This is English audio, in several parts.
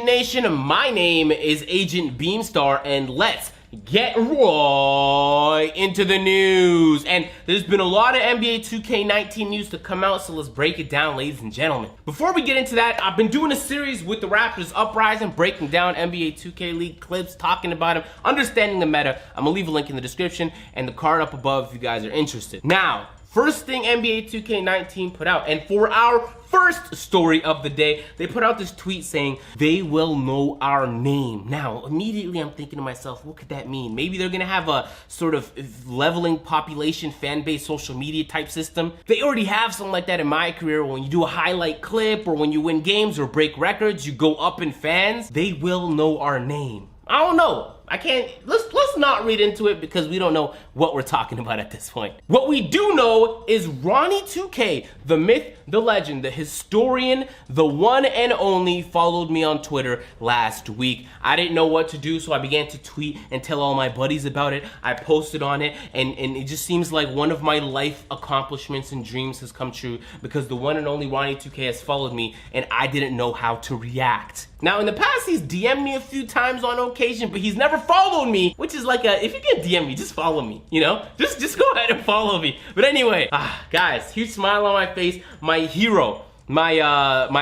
Agent Nation, my name is Agent Beamstar, and let's get right into the news. And there's been a lot of NBA 2K19 news to come out, so let's break it down, ladies and gentlemen. Before we get into that, I've been doing a series with the Raptors Uprising, breaking down NBA 2K League clips, talking about them, understanding the meta. I'm gonna leave a link in the description and the card up above if you guys are interested. Now, first thing NBA 2K19 put out, and for our first story of the day, they put out this tweet saying, they will know our name. Now, immediately I'm thinking to myself, what could that mean? Maybe they're gonna have a sort of leveling population, fan base, social media type system. They already have something like that in my career. When you do a highlight clip or when you win games or break records, you go up in fans. They will know our name. I don't know. I can't, let's not read into it because we don't know what we're talking about at this point. What we do know is Ronnie 2K, the myth, the legend, the historian, the one and only, followed me on Twitter last week. I didn't know what to do, so I began to tweet and tell all my buddies about it. I posted on it, and it just seems like one of my life accomplishments and dreams has come true because the one and only Ronnie 2K has followed me, and I didn't know how to react. Now, in the past, he's DM'd me a few times on occasion, but he's never followed me, which is like if you can DM me, just follow me, you know? Just go ahead and follow me. But anyway, guys, huge smile on my face. My hero, my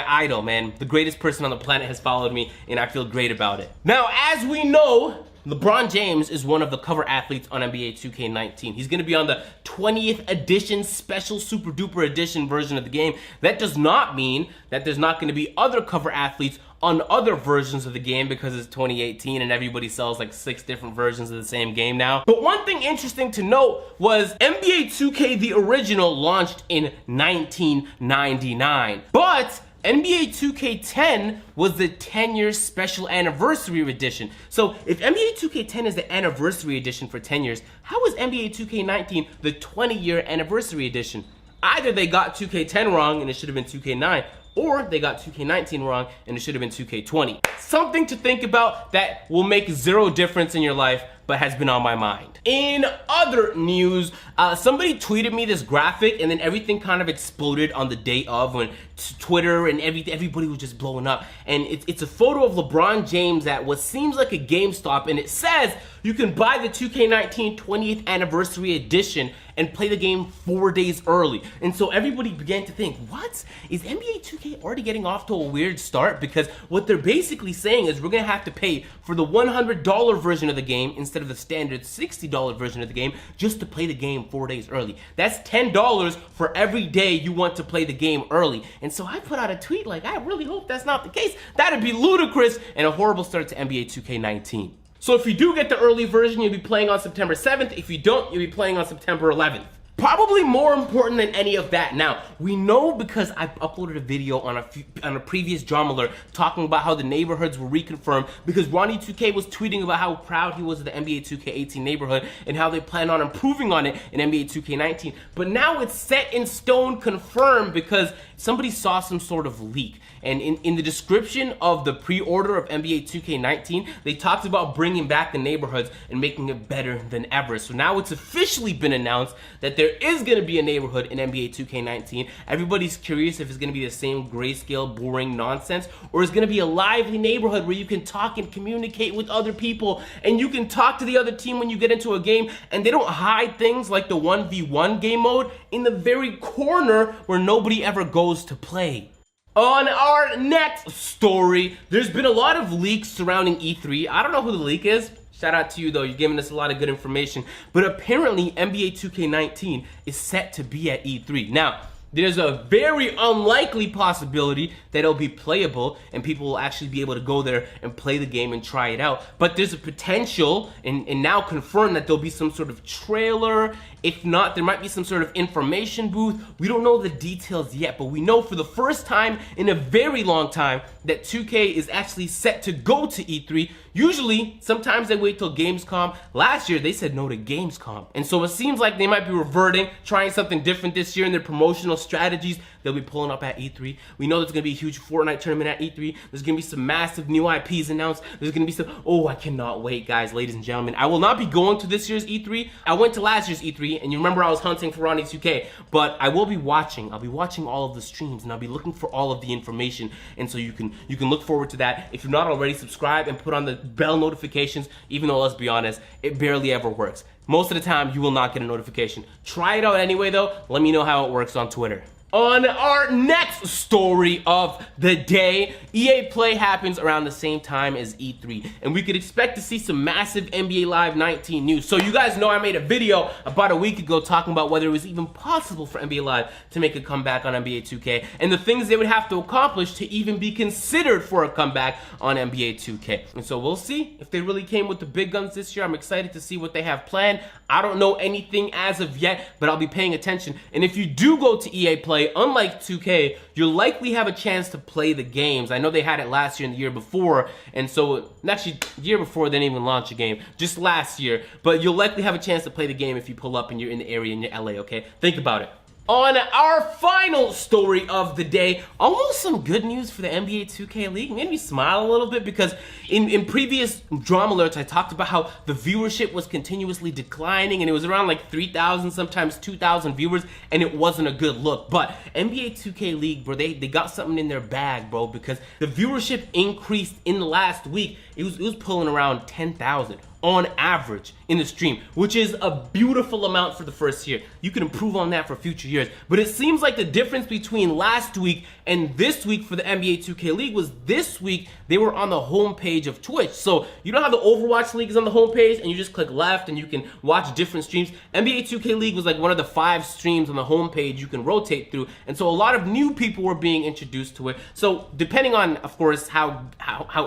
idol, man, the greatest person on the planet has followed me, and I feel great about it. Now, as we know, LeBron James is one of the cover athletes on NBA 2K19. He's gonna be on the 20th edition special super duper edition version of the game. That does not mean that there's not gonna be other cover athletes on other versions of the game because it's 2018 and everybody sells like 6 different versions of the same game now. But one thing interesting to note was NBA 2K, the original, launched in 1999. But NBA 2K10 was the 10-year special anniversary edition. So if NBA 2K10 is the anniversary edition for 10 years, how is NBA 2K19 the 20-year anniversary edition? Either they got 2K10 wrong and it should have been 2K9, or they got 2K19 wrong and it should have been 2K20. Something to think about that will make zero difference in your life, but has been on my mind. In other news, somebody tweeted me this graphic and then everything kind of exploded on the day of when Twitter and everybody was just blowing up. And it's a photo of LeBron James at what seems like a GameStop, and it says you can buy the 2K19 20th anniversary edition and play the game 4 days early. And so everybody began to think, what? Is NBA 2K already getting off to a weird start? Because what they're basically saying is we're gonna have to pay for the $100 version of the game instead of the standard $60 version of the game just to play the game 4 days early. That's $10 for every day you want to play the game early. And so I put out a tweet like, I really hope that's not the case. That'd be ludicrous and a horrible start to NBA 2K19. So if you do get the early version, you'll be playing on September 7th. If you don't, you'll be playing on September 11th. Probably more important than any of that. Now, we know because I uploaded a video on a previous John Miller talking about how the neighborhoods were reconfirmed because Ronnie 2K was tweeting about how proud he was of the NBA 2K18 neighborhood and how they plan on improving on it in NBA 2K19. But now it's set in stone, confirmed, because somebody saw some sort of leak. And in the description of the pre-order of NBA 2K19, they talked about bringing back the neighborhoods and making it better than ever. So now it's officially been announced that there is going to be a neighborhood in NBA 2K19. Everybody's curious if it's going to be the same grayscale, boring nonsense, or it's going to be a lively neighborhood where you can talk and communicate with other people, and you can talk to the other team when you get into a game, and they don't hide things like the 1v1 game mode in the very corner where nobody ever goes to play. On our next story, there's been a lot of leaks surrounding E3. I don't know who the leak is. Shout out to you though, you're giving us a lot of good information. But apparently NBA 2K19 is set to be at E3. Now, there's a very unlikely possibility that it'll be playable and people will actually be able to go there and play the game and try it out. But there's a potential, and now confirmed, that there'll be some sort of trailer. If not, there might be some sort of information booth. We don't know the details yet, but we know for the first time in a very long time that 2K is actually set to go to E3. Usually, sometimes they wait till Gamescom. Last year, they said no to Gamescom. And so it seems like they might be reverting, trying something different this year in their promotional strategies. They'll be pulling up at E3. We know there's gonna be a huge Fortnite tournament at E3. There's gonna be some massive new IPs announced. There's gonna be some, oh, I cannot wait, guys, ladies and gentlemen. I will not be going to this year's E3. I went to last year's E3, and you remember I was hunting for Ronnie 2K, but I will be watching. I'll be watching all of the streams, and I'll be looking for all of the information, and so you can soon. You can look forward to that. If you're not already, subscribe and put on the bell notifications, even though, let's be honest, it barely ever works. Most of the time, you will not get a notification. Try it out anyway, though. Let me know how it works on Twitter. On our next story of the day, EA Play happens around the same time as E3, and we could expect to see some massive NBA Live 19 news. So you guys know I made a video about a week ago talking about whether it was even possible for NBA Live to make a comeback on NBA 2K, and the things they would have to accomplish to even be considered for a comeback on NBA 2K. And so we'll see if they really came with the big guns this year. I'm excited to see what they have planned. I don't know anything as of yet, but I'll be paying attention. And if you do go to EA Play, unlike 2K, you'll likely have a chance to play the games. I know they had it last year and the year before, and so actually the year before they didn't even launch a game, just last year, but you'll likely have a chance to play the game if you pull up and you're in the area and you're LA, okay? Think about it. On our final story of the day, almost some good news for the NBA 2K League. Made me smile a little bit because in previous drama alerts, I talked about how the viewership was continuously declining and it was around like 3,000, sometimes 2,000 viewers, and it wasn't a good look. But NBA 2K League, bro, they got something in their bag, bro, because the viewership increased in the last week. It was pulling around 10,000 on average in the stream, which is a beautiful amount for the first year. You can improve on that for future years. But it seems like the difference between last week and this week for the NBA 2K League was this week they were on the homepage of Twitch. So you know how the Overwatch League is on the homepage and you just click left and you can watch different streams? NBA 2K League was like one of the 5 streams on the homepage you can rotate through. And so a lot of new people were being introduced to it. So depending on, of course, how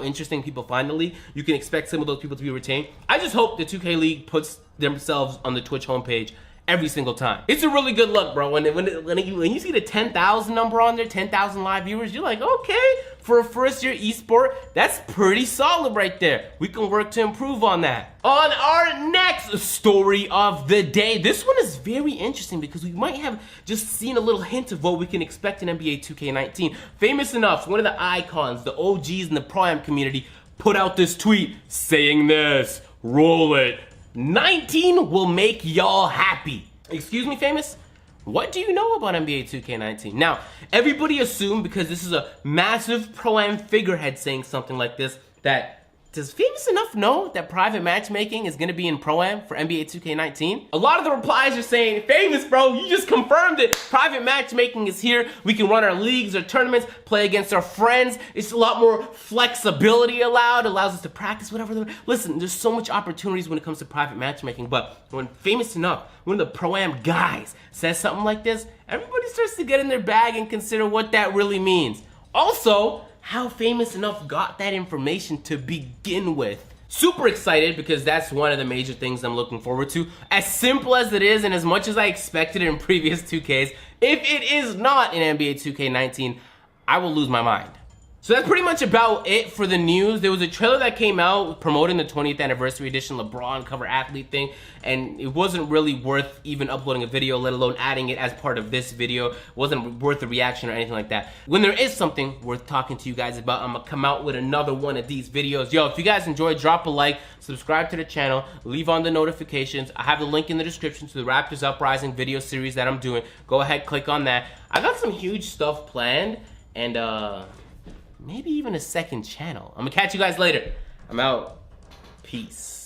interesting people find the league, you can expect some of those people to be retained. I just hope the 2K League puts themselves on the Twitch homepage every single time. It's a really good look, bro. When you see the 10,000 number on there, 10,000 live viewers, you're like, okay, for a first-year esport, that's pretty solid right there. We can work to improve on that. On our next story of the day, this one is very interesting because we might have just seen a little hint of what we can expect in NBA 2K19. Famous Enough, one of the icons, the OGs in the ProAm community, put out this tweet saying this, roll it. 19 will make y'all happy. Excuse me, Famous? What do you know about NBA 2K19? Now, everybody assumed, because this is a massive Pro-Am figurehead saying something like this, that does Famous Enough know that private matchmaking is going to be in Pro-Am for NBA 2K19? A lot of the replies are saying, Famous, bro, you just confirmed it. Private matchmaking is here. We can run our leagues or tournaments, play against our friends. It's a lot more flexibility allowed, allows us to practice whatever. Listen, there's so much opportunities when it comes to private matchmaking, but when Famous Enough, one of the Pro-Am guys, says something like this, everybody starts to get in their bag and consider what that really means. Also, how Famous Enough got that information to begin with. Super excited because that's one of the major things I'm looking forward to. As simple as it is and as much as I expected in previous 2Ks, if it is not in NBA 2K19, I will lose my mind. So that's pretty much about it for the news. There was a trailer that came out promoting the 20th anniversary edition LeBron cover athlete thing, and it wasn't really worth even uploading a video, let alone adding it as part of this video. It wasn't worth a reaction or anything like that. When there is something worth talking to you guys about, I'm gonna come out with another one of these videos. Yo, if you guys enjoyed, drop a like, subscribe to the channel, leave on the notifications. I have the link in the description to the Raptors Uprising video series that I'm doing. Go ahead, click on that. I got some huge stuff planned, and maybe even a second channel. I'm gonna catch you guys later. I'm out. Peace.